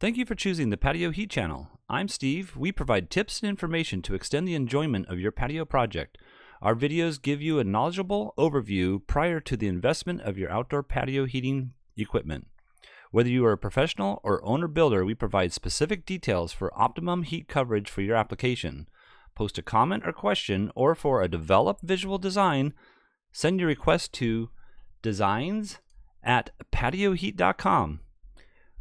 Thank you for choosing the Patio Heat Channel. I'm Steve. We provide tips and information to extend the enjoyment of your patio project. Our videos give you a knowledgeable overview prior to the investment of your outdoor patio heating equipment. Whether you are a professional or owner-builder, we provide specific details for optimum heat coverage for your application. Post a comment or question, or for a developed visual design, send your request to designs@patioheat.com.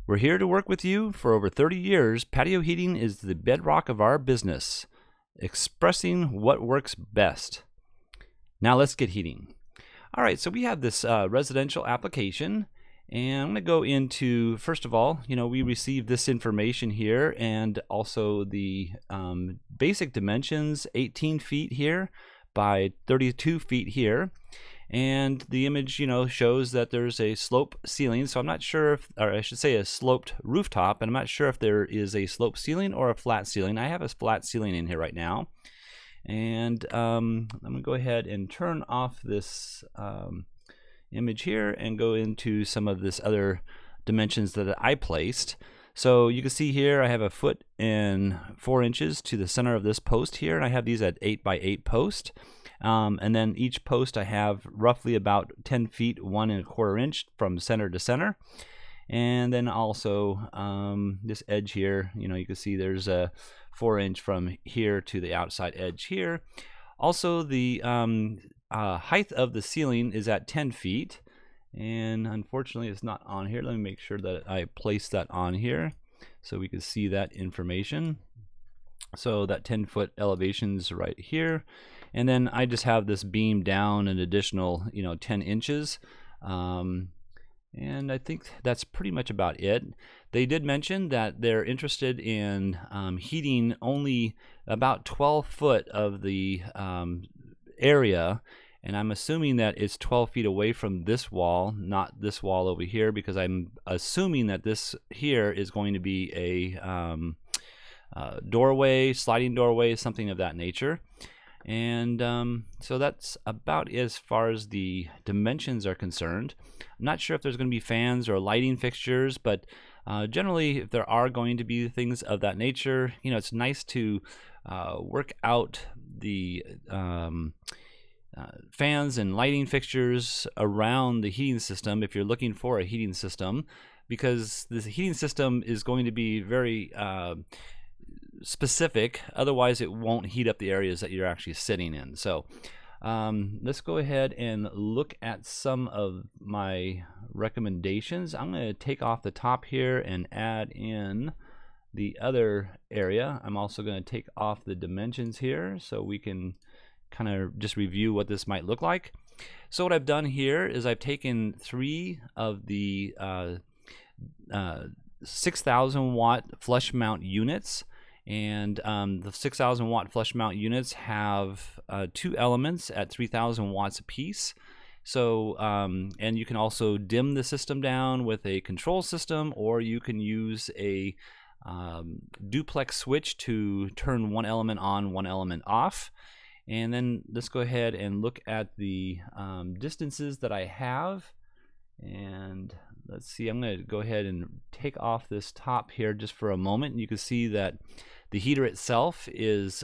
We're here to work with you. For over 30 years, patio heating is the bedrock of our business, expressing what works best. Now let's get heating. All right, so we have this residential application, and I'm going to go into, first of all, we received this information here, and also the basic dimensions, 18 feet here by 32 feet here. And the image, shows that there's a slope ceiling. So I'm not sure if, or I should say a sloped rooftop, and I'm not sure if there is a slope ceiling or a flat ceiling. I have a flat ceiling in here right now. And I'm going to go ahead and turn off this image here and go into some of this other dimensions that I placed. So you can see here I have 1.4 inches to the center of this post here, and I have these at 8 by 8 post. And then each post I have roughly about 10 feet, 1.25 inch from center to center. And then also this edge here, you can see there's a 4 inch from here to the outside edge here. Also the height of the ceiling is at 10 feet. And unfortunately it's not on here. Let me make sure that I place that on here so we can see that information. So that 10-foot elevation's right here. And then I just have this beam down an additional, 10 inches. And I think that's pretty much about it. They did mention that they're interested in heating only about 12 foot of the area. And I'm assuming that it's 12 feet away from this wall, not this wall over here, because I'm assuming that this here is going to be a doorway, sliding doorway, something of that nature. And so that's about as far as the dimensions are concerned. I'm not sure if there's going to be fans or lighting fixtures, but generally if there are going to be things of that nature, it's nice to work out the fans and lighting fixtures around the heating system if you're looking for a heating system, because the heating system is going to be very specific, otherwise it won't heat up the areas that you're actually sitting in. So let's go ahead and look at some of my recommendations. I'm going to take off the top here and add in the other area. I'm also going to take off the dimensions here so we can kind of just review what this might look like. So what I've done here is I've taken 3 of the 6,000 watt flush mount units. And the 6,000 watt flush mount units have 2 elements at 3,000 watts apiece. So, and you can also dim the system down with a control system, or you can use a duplex switch to turn one element on, one element off. And then let's go ahead and look at the distances that I have. And let's see, I'm going to go ahead and take off this top here just for a moment. And you can see that the heater itself is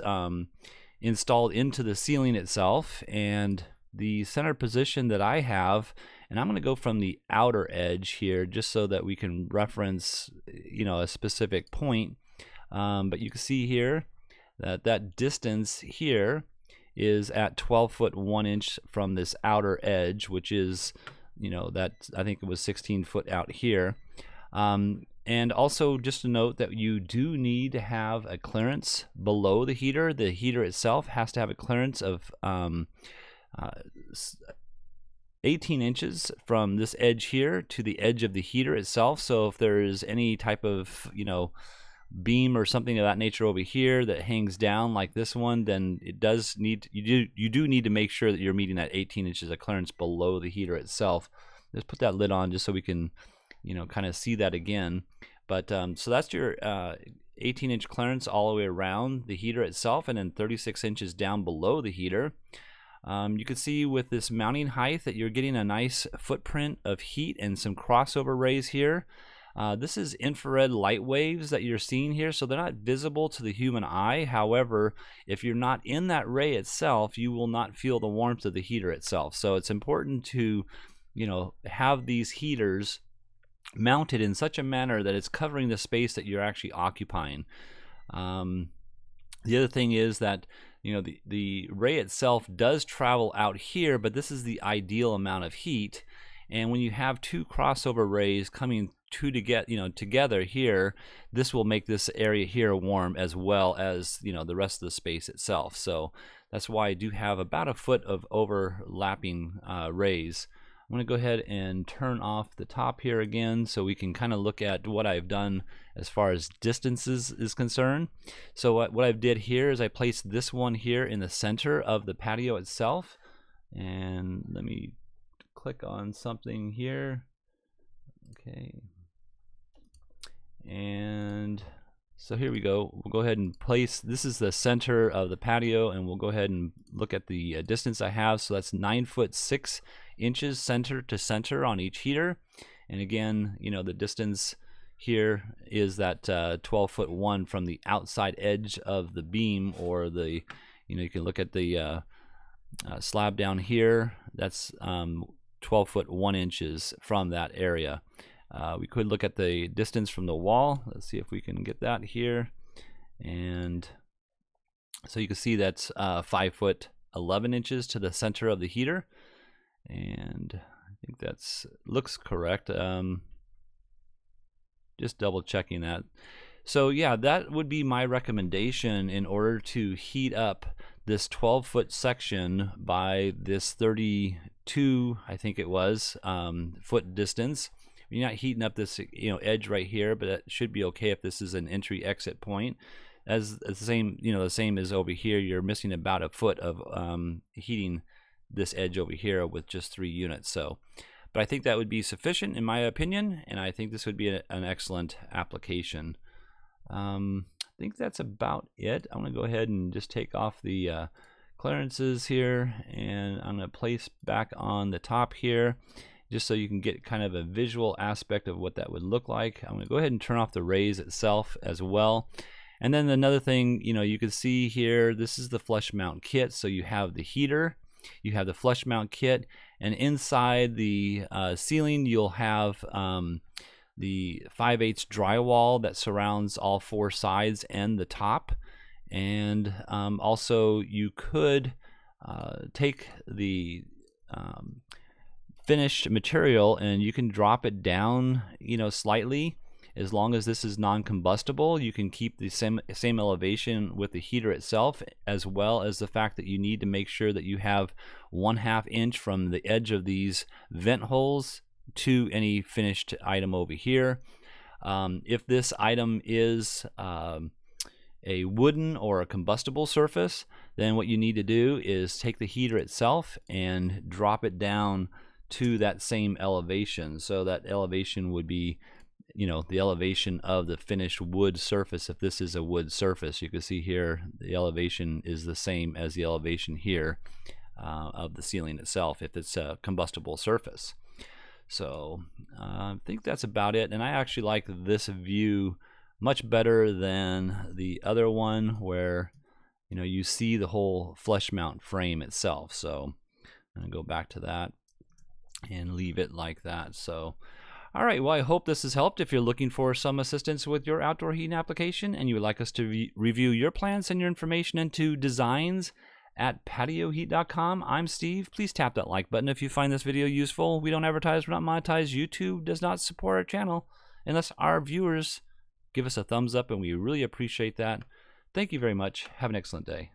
installed into the ceiling itself, and the center position that I have, and I'm going to go from the outer edge here just so that we can reference a specific point. But you can see here that that distance here is at 12 foot 1 inch from this outer edge, which is that I think it was 16 foot out here. And also just to note that you do need to have a clearance below the heater. The heater itself has to have a clearance of 18 inches from this edge here to the edge of the heater itself. So if there is any type of beam or something of that nature over here that hangs down like this one, then it does need, you do need to make sure that you're meeting that 18 inches of clearance below the heater itself. Let's put that lid on just so we can kind of see that again. But so that's your 18-inch clearance all the way around the heater itself, and then 36 inches down below the heater. You can see with this mounting height that you're getting a nice footprint of heat and some crossover rays here. This is infrared light waves that you're seeing here, so they're not visible to the human eye. However, if you're not in that ray itself, you will not feel the warmth of the heater itself. So it's important to, have these heaters mounted in such a manner that it's covering the space that you're actually occupying. The other thing is that the ray itself does travel out here, but this is the ideal amount of heat. And when you have two crossover rays coming together here, this will make this area here warm as well as the rest of the space itself. So that's why I do have about a foot of overlapping rays. I'm going to go ahead and turn off the top here again so we can kind of look at what I've done as far as distances is concerned. So what I did here is I placed this one here in the center of the patio itself. And let me click on something here. Okay. And so here we go. We'll go ahead and place, this is the center of the patio, and we'll go ahead and look at the distance I have. So that's 9 foot 6 inches center to center on each heater. And again, the distance here is that 12 foot 1 from the outside edge of the beam, or the, you can look at the slab down here. That's 12 foot 1 inches from that area. We could look at the distance from the wall. Let's see if we can get that here. And so you can see that's 5 foot 11 inches to the center of the heater. And I think that's looks correct. Just double checking that. So yeah, that would be my recommendation in order to heat up this 12-foot section by this 32, I think it was, foot distance. You're not heating up this edge right here, but it should be okay if this is an entry exit point. As the same, the same as over here, you're missing about a foot of heating this edge over here with just 3 units. So, but I think that would be sufficient in my opinion, and I think this would be an excellent application. I think that's about it. I'm going to go ahead and just take off the clearances here, and I'm going to place back on the top here, just so you can get kind of a visual aspect of what that would look like. I'm going to go ahead and turn off the rays itself as well. And then another thing, you can see here, this is the flush mount kit. So you have the heater, you have the flush mount kit, and inside the ceiling you'll have the 5/8 drywall that surrounds all 4 sides and the top. And also you could take the finished material and you can drop it down slightly. As long as this is non-combustible, you can keep the same elevation with the heater itself, as well as the fact that you need to make sure that you have 1/2 inch from the edge of these vent holes to any finished item over here. If this item is a wooden or a combustible surface, then what you need to do is take the heater itself and drop it down to that same elevation. So that elevation would be the elevation of the finished wood surface. If this is a wood surface, you can see here the elevation is the same as the elevation here of the ceiling itself if it's a combustible surface. So I think that's about it, and I actually like this view much better than the other one where you see the whole flush mount frame itself. So I'm going to go back to that and leave it like that. So all right, well, I hope this has helped. If you're looking for some assistance with your outdoor heating application and you would like us to review your plans, send your information into designs@patioheat.com. I'm Steve. Please tap that like button if you find this video useful. We don't advertise, we're not monetized. YouTube does not support our channel unless our viewers give us a thumbs up, and we really appreciate that. Thank you very much. Have an excellent day.